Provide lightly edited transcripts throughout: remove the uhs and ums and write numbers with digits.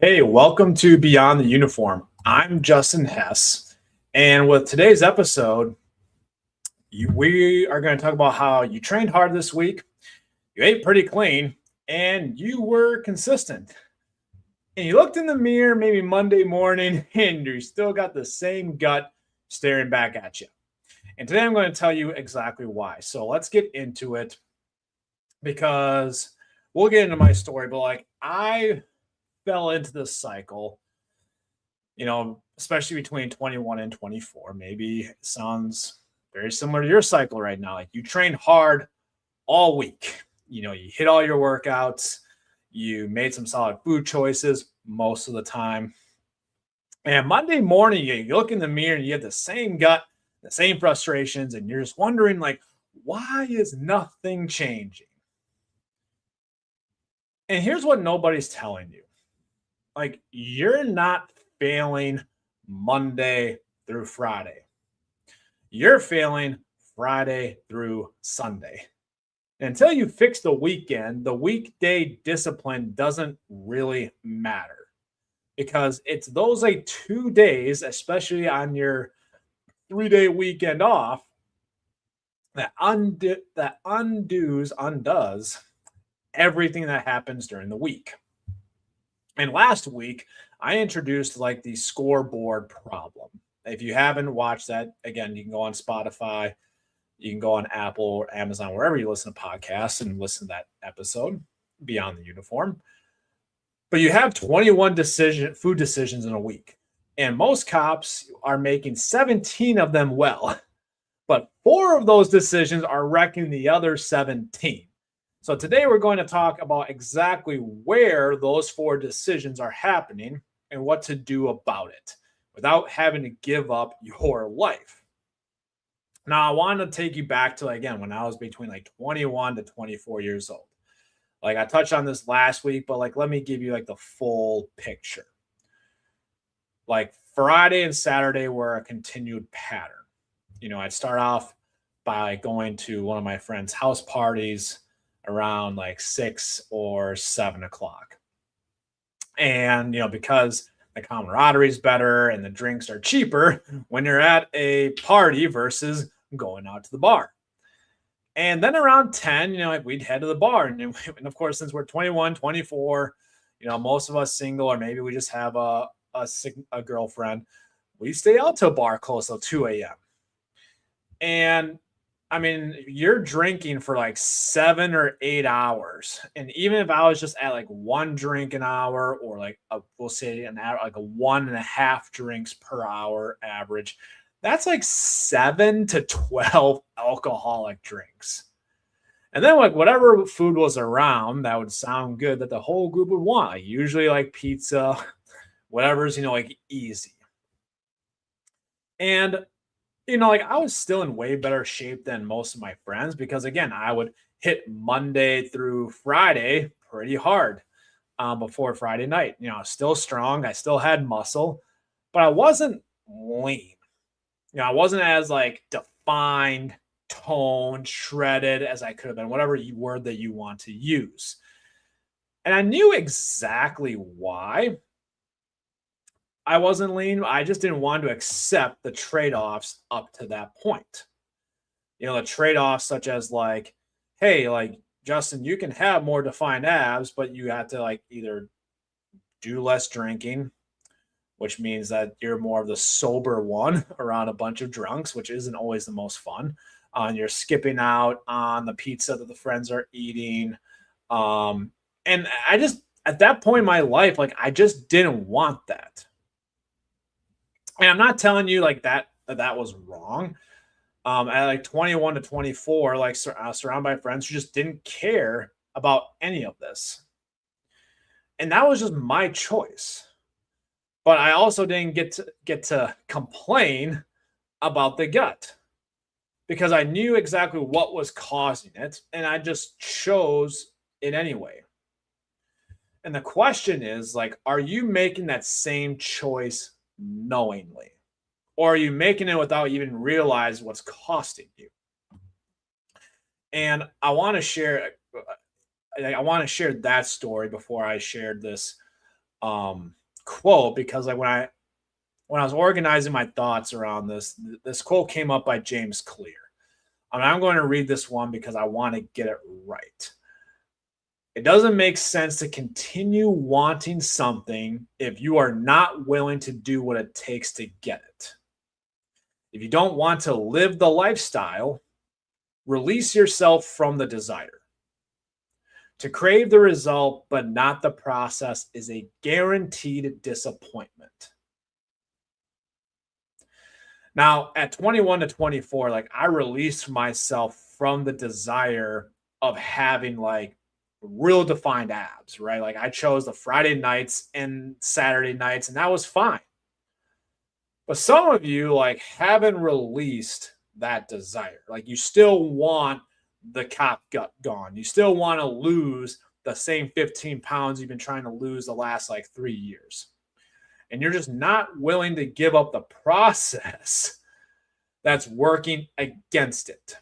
Hey, welcome to Beyond the Uniform. I'm Justin Hess, and with today's episode, we are going to talk about how you trained hard this week, you ate pretty clean, and you were consistent. And you looked in the mirror maybe Monday morning, and you still got the same gut staring back at you. And today I'm going to tell you exactly why. So let's get into it because we'll get into my story, but I fell into this cycle, especially between 21 and 24. Maybe it sounds very similar to your cycle right now. Like you train hard all week. You hit all your workouts, you made some solid food choices most of the time. And Monday morning, you look in the mirror and you have the same gut, the same frustrations, and you're just wondering, why is nothing changing? And here's what nobody's telling you. You're not failing Monday through Friday. You're failing Friday through Sunday. And until you fix the weekend, the weekday discipline doesn't really matter because it's those 2 days, especially on your 3-day weekend off, that undoes everything that happens during the week. And last week, I introduced the scoreboard problem. If you haven't watched that, again, you can go on Spotify, you can go on Apple or Amazon, wherever you listen to podcasts, and listen to that episode, Beyond the Uniform. But you have 21 food decisions in a week. And most cops are making 17 of them well. But 4 of those decisions are wrecking the other 17. So today we're going to talk about exactly where those 4 decisions are happening and what to do about it without having to give up your life. Now, I want to take you back to, again, when I was between 21 to 24 years old. I touched on this last week, but let me give you the full picture. Friday and Saturday were a continued pattern. I'd start off by going to one of my friends' house parties around 6 or 7 o'clock. And, because the camaraderie is better and the drinks are cheaper when you're at a party versus going out to the bar. And then around 10, we'd head to the bar. And of course, since we're 21, 24, most of us single, or maybe we just have a girlfriend, we stay out to a bar close till 2 a.m. And you're drinking for 7 or 8 hours. And even if I was just at 1 drink an hour, or we'll say an hour, 1.5 drinks per hour average, that's 7 to 12 alcoholic drinks. And then whatever food was around that would sound good that the whole group would want, usually pizza, whatever's, easy. And I was still in way better shape than most of my friends because, again, I would hit Monday through Friday pretty hard before Friday night. I was still strong. I still had muscle, but I wasn't lean. I wasn't as defined, toned, shredded as I could have been, whatever word that you want to use. And I knew exactly why I wasn't lean. I just didn't want to accept the trade-offs up to that point. The trade-offs such as hey, Justin, you can have more defined abs, but you have to either do less drinking, which means that you're more of the sober one around a bunch of drunks, which isn't always the most fun. You're skipping out on the pizza that the friends are eating. And I just, at that point in my life, I just didn't want that. And I'm not telling you that was wrong. At 21 to 24, surrounded by friends who just didn't care about any of this. And that was just my choice. But I also didn't get to complain about the gut because I knew exactly what was causing it, and I just chose it anyway. And the question is, are you making that same choice knowingly? Or are you making it without even realizing what's costing you? And I want to share that story before I shared this um, quote because like when I was organizing my thoughts around this quote came up by James Clear. And I'm going to read this one because I want to get it right. It doesn't make sense to continue wanting something if you are not willing to do what it takes to get it. If you don't want to live the lifestyle, release yourself from the desire. To crave the result but not the process is a guaranteed disappointment. Now, at 21 to 24, like I released myself from the desire of having like real defined abs, right? Like I chose the Friday nights and Saturday nights, and that was fine. But some of you like haven't released that desire. Like you still want the cop gut gone. You still want to lose the same 15 pounds you've been trying to lose the last like 3 years. And you're just not willing to give up the process that's working against it.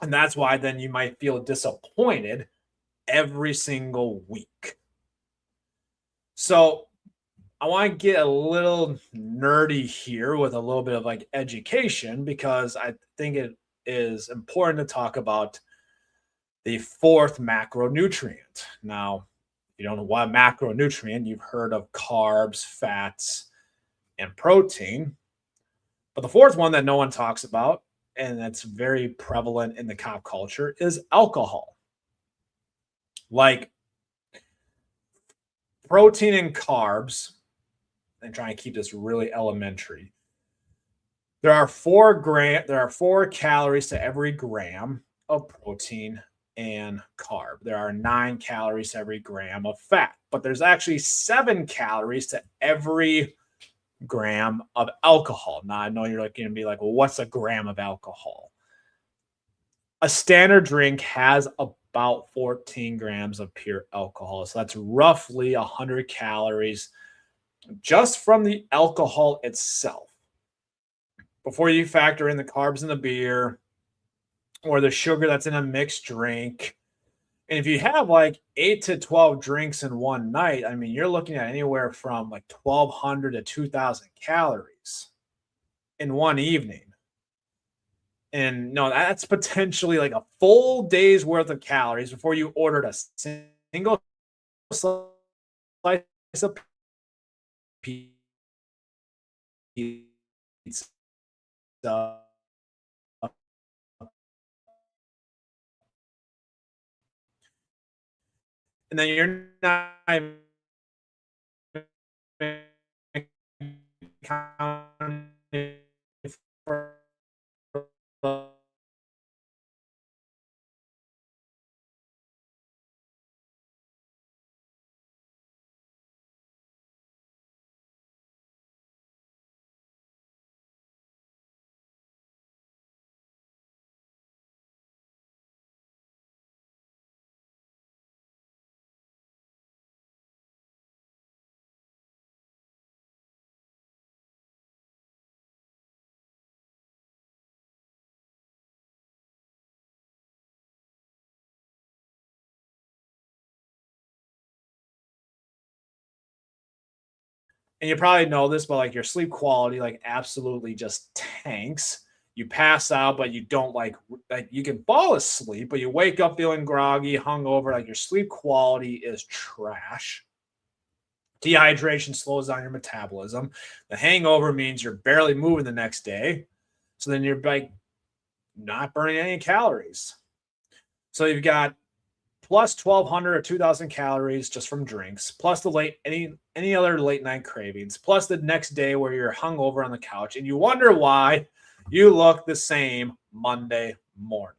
And that's why then you might feel disappointed every single week. So I want to get a little nerdy here with a little bit of like education because I think it is important to talk about the fourth macronutrient. Now, if you don't know what macronutrient, you've heard of carbs, fats, and protein. But the fourth one that no one talks about, and that's very prevalent in the cop culture, is alcohol. Like protein and carbs, and trying to keep this really elementary. There are 4 calories to every gram of protein and carb. There are 9 calories to every gram of fat, but there's actually 7 calories to every gram of alcohol. Now, I know you're going to be like, well, what's a gram of alcohol? A standard drink has about 14 grams of pure alcohol. So that's roughly 100 calories just from the alcohol itself. Before you factor in the carbs in the beer or the sugar that's in a mixed drink. And if you have like 8 to 12 drinks in one night, I mean, you're looking at anywhere from like 1,200 to 2,000 calories in one evening. And no, that's potentially like a full day's worth of calories before you ordered a single slice of pizza. And then you're not counting for and you probably know this, but like your sleep quality like absolutely just tanks. You pass out, but you don't like you can fall asleep, but you wake up feeling groggy, hungover, like your sleep quality is trash. Dehydration slows down your metabolism. The hangover means you're barely moving the next day. So then you're like not burning any calories. So you've got plus 1,200 or 2,000 calories just from drinks, plus the any other late night cravings, plus the next day where you're hungover on the couch and you wonder why you look the same Monday morning.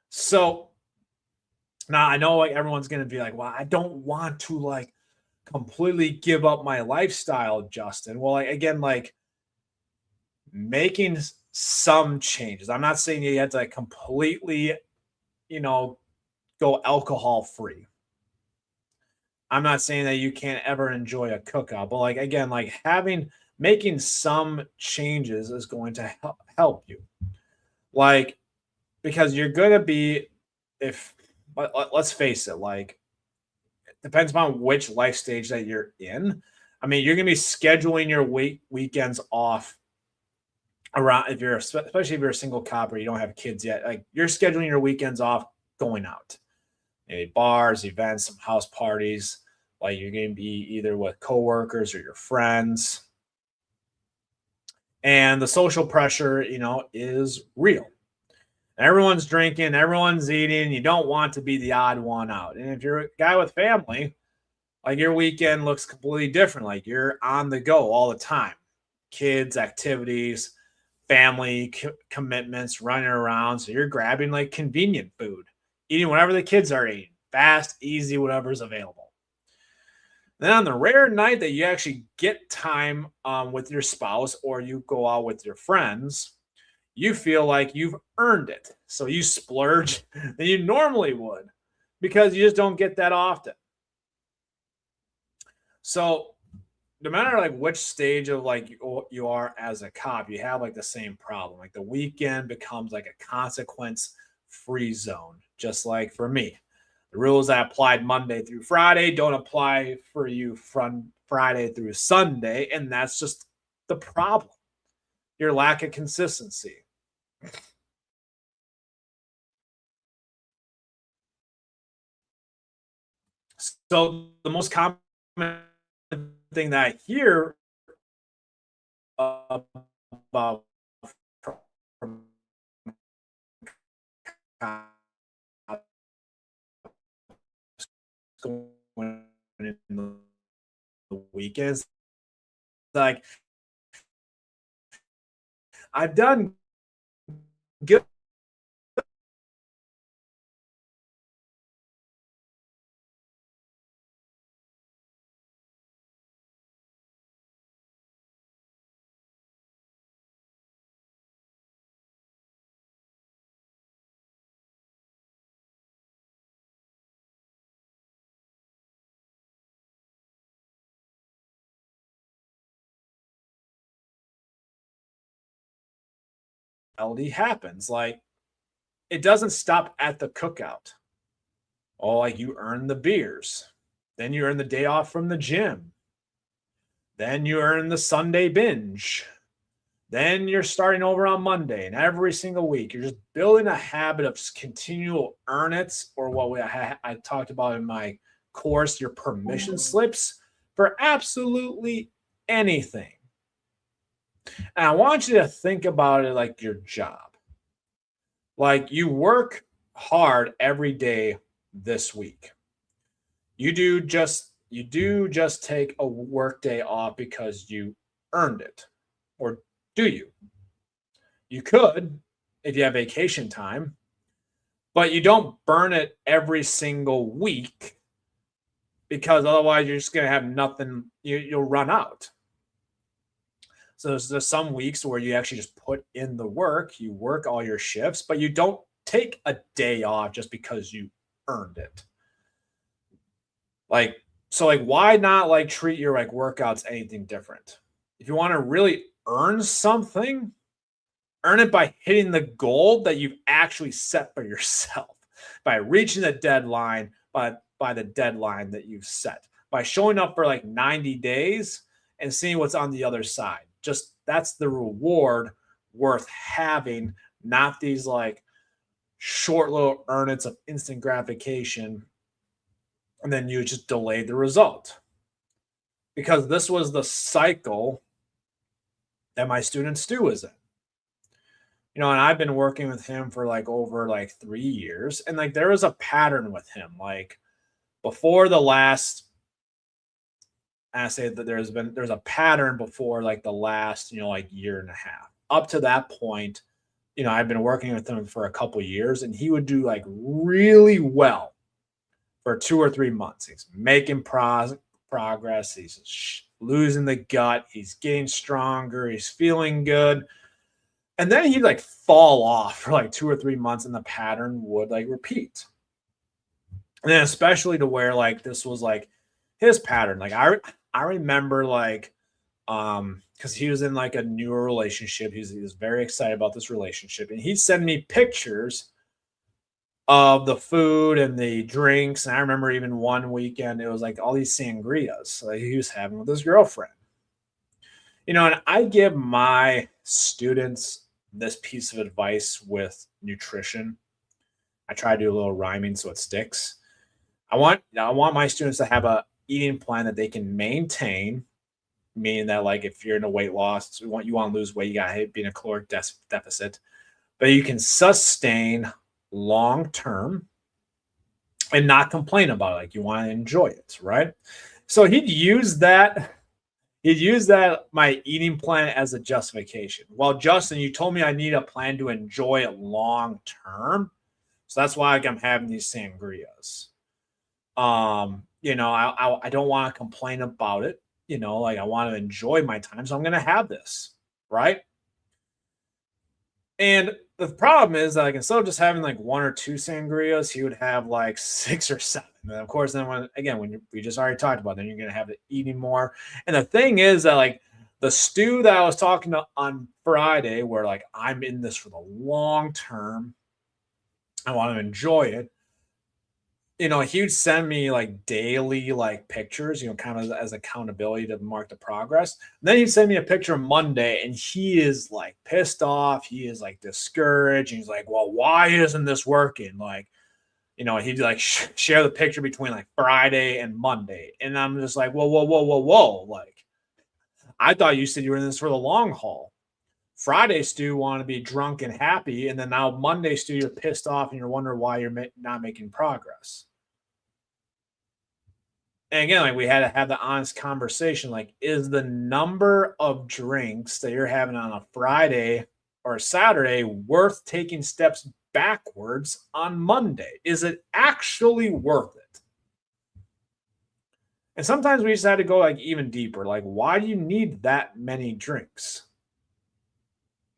So now I know like everyone's going to be like, well, I don't want to like completely give up my lifestyle, Justin. Well, like, again, like making some changes. I'm not saying you have to like completely, go alcohol free. I'm not saying that you can't ever enjoy a cookout, but like again, like making some changes is going to help you. Like because you're going to be if let's face it, like depends upon which life stage that you're in. I mean, you're going to be scheduling your weekends off around, if you're, especially if you're a single cop or you don't have kids yet, like you're scheduling your weekends off going out, maybe bars, events, some house parties. Like you're going to be either with coworkers or your friends. And the social pressure, is real. Everyone's drinking, everyone's eating. You don't want to be the odd one out. And if you're a guy with family, like your weekend looks completely different. Like you're on the go all the time. Kids, activities, family commitments, running around. So you're grabbing like convenient food, eating whatever the kids are eating, fast, easy, whatever's available. Then on the rare night that you actually get time with your spouse or you go out with your friends, you feel like you've earned it. So you splurge than you normally would because you just don't get that often. So no matter like which stage of like you are as a cop, you have like the same problem. Like the weekend becomes like a consequence free zone, just like for me. The rules that applied Monday through Friday don't apply for you from Friday through Sunday. And that's just the problem. Your lack of consistency. So the most common thing that I hear about from going in the weekends, like I've done good. Reality happens. Like it doesn't stop at the cookout. Oh, like you earn the beers. Then you earn the day off from the gym. Then you earn the Sunday binge. Then you're starting over on Monday, and every single week you're just building a habit of continual earn it, or what I talked about in my course, your permission slips for absolutely anything. And I want you to think about it like your job. Like you work hard every day this week. You do just take a work day off because you earned it. Or do you? You could if you have vacation time, but you don't burn it every single week because otherwise you're just going to have nothing. You'll run out. So there's some weeks where you actually just put in the work, you work all your shifts, but you don't take a day off just because you earned it. Like, so like why not like treat your like workouts anything different? If you want to really earn something, earn it by hitting the goal that you've actually set for yourself, by reaching the deadline by the deadline that you've set, by showing up for like 90 days and seeing what's on the other side. Just that's the reward worth having, not these like short little earnings of instant gratification. And then you just delay the result. Because this was the cycle that my student Stu was in. And I've been working with him for like over like 3 years. And like there was a pattern with him. Like before the last, I say that there's a pattern before like the last, like year and a half. Up to that point, I've been working with him for a couple years and he would do like really well for 2 or 3 months. He's making progress. He's losing the gut. He's getting stronger. He's feeling good. And then he'd like fall off for like 2 or 3 months and the pattern would like repeat. And then especially to where like this was like his pattern. Like I remember like because he was in like a newer relationship. He was very excited about this relationship. And he'd send me pictures of the food and the drinks. And I remember even one weekend, it was like all these sangrias like he was having with his girlfriend. And I give my students this piece of advice with nutrition. I try to do a little rhyming so it sticks. I want my students to have a eating plan that they can maintain, meaning that like if you're in a weight loss, you want to lose weight, you got to be in a caloric deficit, but you can sustain long term and not complain about it. Like you want to enjoy it, right? So he'd use that my eating plan as a justification. Well, Justin, you told me I need a plan to enjoy it long term. So that's why I'm having these sangrias. I don't want to complain about it. Like I want to enjoy my time, so I'm gonna have this, right? And the problem is that like instead of just having like one or two sangrias, he would have like six or seven. And of course, then we just already talked about, then you're gonna have to eating more. And the thing is that like the stew that I was talking to on Friday, where like I'm in this for the long term, I want to enjoy it. He would send me like daily like pictures, kind of as accountability to mark the progress. And then he'd send me a picture Monday and he is like pissed off. He is like discouraged. And he's like, well, why isn't this working? Like, he'd like share the picture between like Friday and Monday. And I'm just like, whoa, whoa, whoa, whoa, whoa. Like, I thought you said you were in this for the long haul. Friday, Stu, want to be drunk and happy. And then now Monday, Stu, you're pissed off and you're wondering why you're not making progress. And again, like we had to have the honest conversation. Like, is the number of drinks that you're having on a Friday or a Saturday worth taking steps backwards on Monday? Is it actually worth it? And sometimes we just had to go like even deeper. Like, why do you need that many drinks?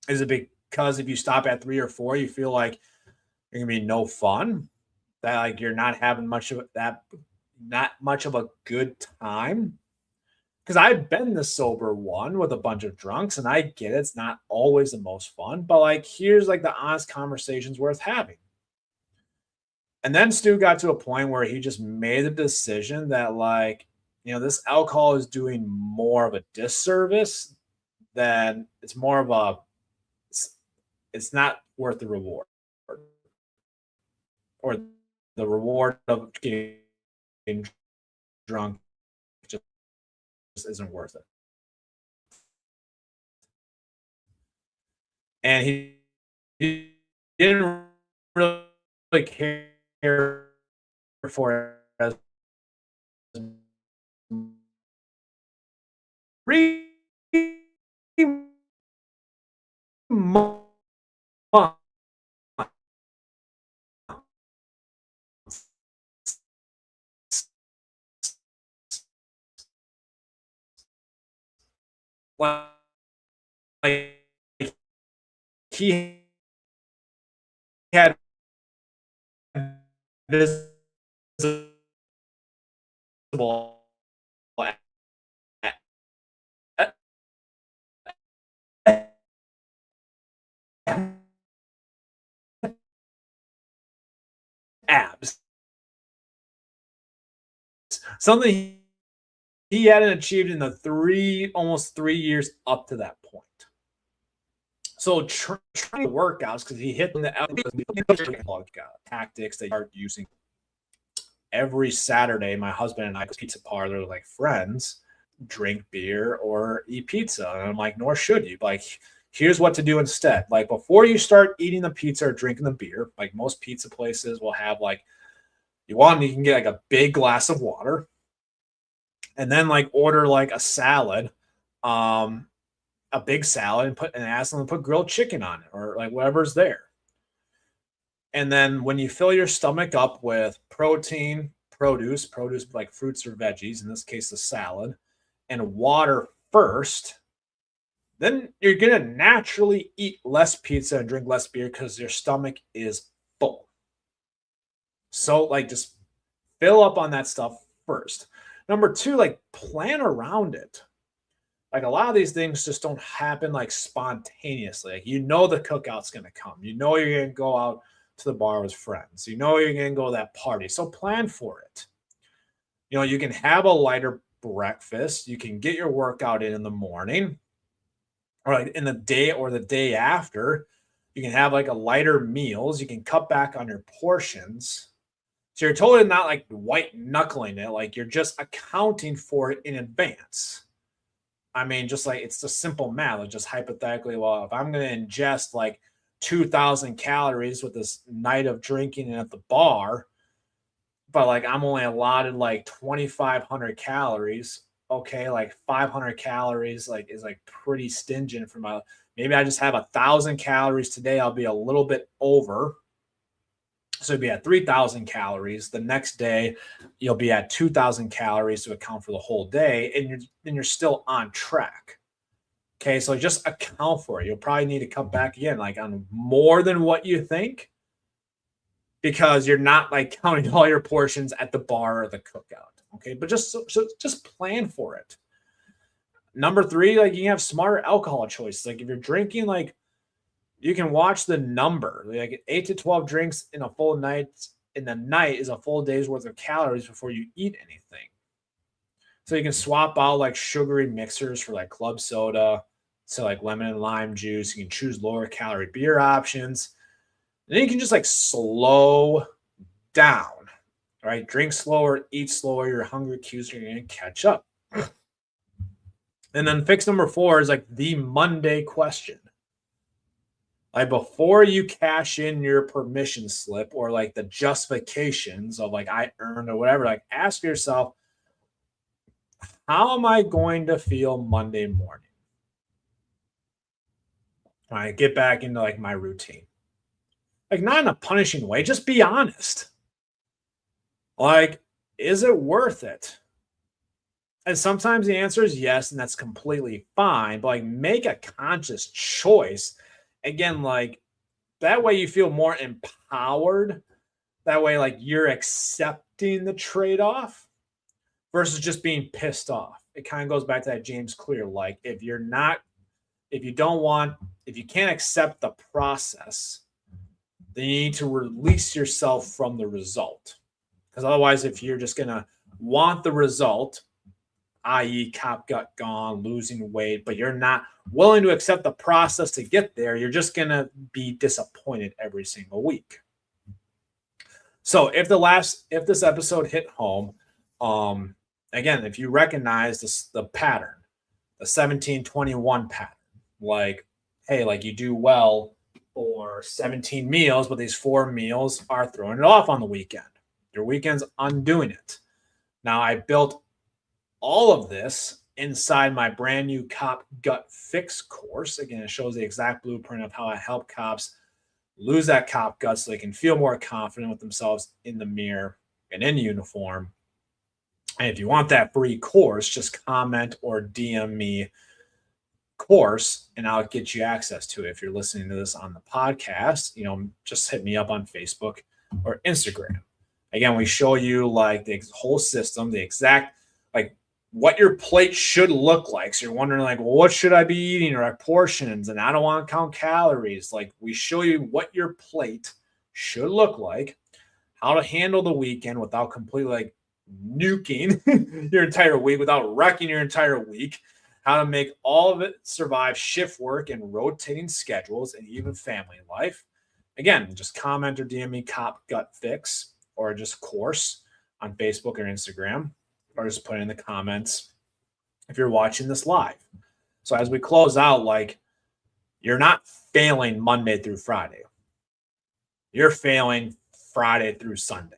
Is it because if you stop at 3 or 4, you feel like you're gonna be no fun? That like you're not having much of that, not much of a good time? Because I've been the sober one with a bunch of drunks, and I get it, it's not always the most fun, but like here's like the honest conversations worth having. And then Stu got to a point where he just made the decision that like, this alcohol is doing more of a disservice than it's more of a it's not worth the reward, or the reward of getting drunk just isn't worth it. And he didn't really care for it as 3 months. Like he had visible abs, something he hadn't achieved in the almost 3 years up to that point. So trying workouts, because he hit the tactics they start using every Saturday. My husband and I go to pizza parlor like friends, drink beer or eat pizza, and I'm like, nor should you. Like, here's what to do instead. Like before you start eating the pizza or drinking the beer, like most pizza places will have like you can get like a big glass of water, and then like order like a salad, a big salad, and ask them to put grilled chicken on it or like whatever's there. And then when you fill your stomach up with protein, produce like fruits or veggies, in this case, the salad, and water first, then you're going to naturally eat less pizza and drink less beer because your stomach is full. So, like, just fill up on that stuff first. Number two, like, plan around it. Like, a lot of these things just don't happen like spontaneously. Like, the cookout's going to come. You're going to go out to the bar with friends. You know you're going to go to that party. So plan for it. You can have a lighter breakfast. You can get your workout in the morning or like in the day or the day after. You can have like a lighter meals. You can cut back on your portions. So you're totally not like white knuckling it. Like you're just accounting for it in advance. I mean, just like it's just simple math. It's just hypothetically, well, if I'm going to ingest like 2,000 calories with this night of drinking at the bar, but like I'm only allotted like 2,500 calories. Okay, like 500 calories like is like pretty stingent for my. Maybe I just have 1,000 calories today. I'll be a little bit over. So you'll be at 3,000 calories. The next day, you'll be at 2,000 calories to account for the whole day, and you're still on track. Okay, so just account for it. You'll probably need to cut back again, like on more than what you think, because you're not like counting all your portions at the bar or the cookout. Okay, but just plan for it. Number 3, like you can have smarter alcohol choices. Like if you're drinking, like you can watch the number. Like 8 to 12 drinks in a full night in the night is a full day's worth of calories before you eat anything. So you can swap out like sugary mixers for like club soda, so like lemon and lime juice. You can choose lower calorie beer options. And then you can just like slow down, right? Drink slower, eat slower. Your hunger cues are going to catch up. And then fix number 4 is like the Monday question. Like before you cash in your permission slip or like the justifications of like I earned or whatever, like ask yourself, how am I going to feel Monday morning? All right, get back into like my routine. Like not in a punishing way, just be honest. Like, is it worth it? And sometimes the answer is yes, and that's completely fine. But like make a conscious choice. Again, like that way you feel more empowered. That way, like you're accepting the trade-off versus just being pissed off. It kind of goes back to that James Clear. Like if you can't accept the process, then you need to release yourself from the result. Because otherwise, if you're just going to want the result, i.e. cop gut gone, losing weight, but you're not willing to accept the process to get there, you're just going to be disappointed every single week. So if this episode hit home, again, if you recognize the pattern, the 17-21 pattern, like, hey, like you do well for 17 meals, but these 4 meals are throwing it off on the weekend. Your weekend's undoing it. Now, I built all of this inside my brand new Cop Gut Fix course. Again, it shows the exact blueprint of how I help cops lose that cop gut so they can feel more confident with themselves in the mirror and in uniform. And if you want that free course, just comment or DM me course and I'll get you access to it. If you're listening to this on the podcast, just hit me up on Facebook or Instagram. Again, we show you like the whole system, the exact, like what your plate should look like. So you're wondering like, well, what should I be eating or like portions? And I don't want to count calories. Like we show you what your plate should look like, how to handle the weekend without completely like nuking your entire week, without wrecking your entire week, how to make all of it survive shift work and rotating schedules and even family life. Again, just comment or DM me Cop Gut Fix or just course on Facebook or Instagram, or just put it in the comments if you're watching this live. So as we close out, like you're not failing Monday through Friday. You're failing Friday through Sunday.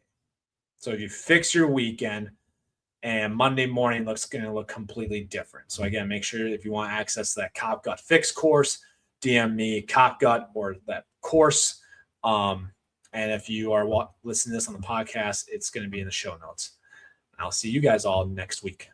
So if you fix your weekend and Monday morning going to look completely different. So again, make sure if you want access to that Cop Gut Fix course, DM me Cop Gut or that course. And if you are listening to this on the podcast, it's going to be in the show notes. I'll see you guys all next week.